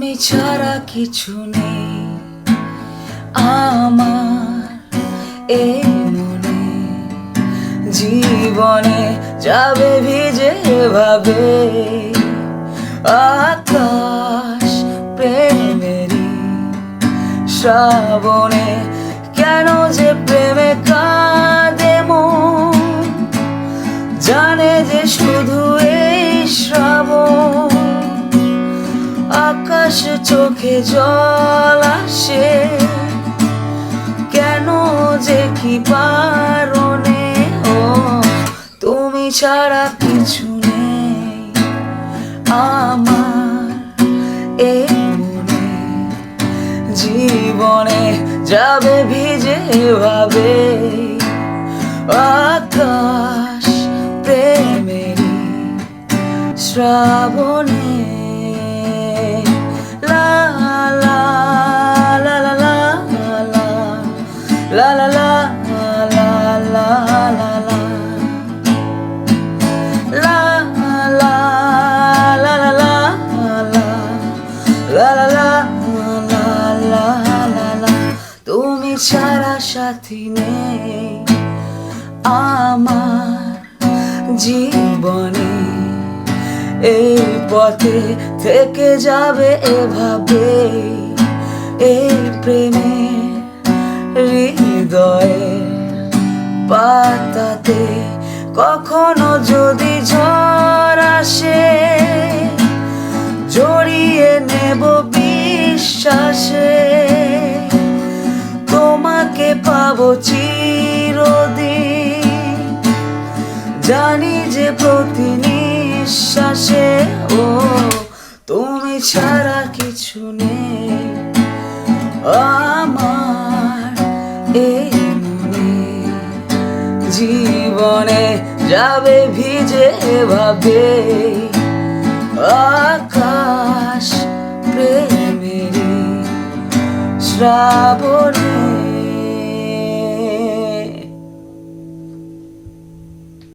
তুমি ছাড়া কিছু নেই আমার এই মনে, জীবনে যাবে ভিজে ভাবে আকাশ প্রেমেরই শ্রাবণে। কেন যে প্রেমে কাঁদে মন, জানে যে শুধু এই শ্রাবণ। আকাশ চোখে জল আসে, কেন যে কি পারনে। ও তুমি ছাড়া কিছু নেই আমার এই মনে, জীবনে যাবে ভিজে ভাবে আকাশ প্রেমেরই শ্রাবণে। La la la la la la la la la la la la la la la la। তুমি ছাড়া সাথী নেই আমার জীবনে, এই পথে থেকে যাবে এভাবে এই প্রেমে। হৃদয়ের পাতাতে কখনো যদি ঝড় আসে, জড়িয়ে নেব বিশ্বাসে। তোমাকে পাবো চিরদিন, জানি যে প্রতি নিঃশ্বাসে। ও তুমি ছাড়া কিছু নেই আমার এই মনে, জীবনে যাবে ভিজে ভাবে আকাশ প্রেমেরই শ্রাবণে।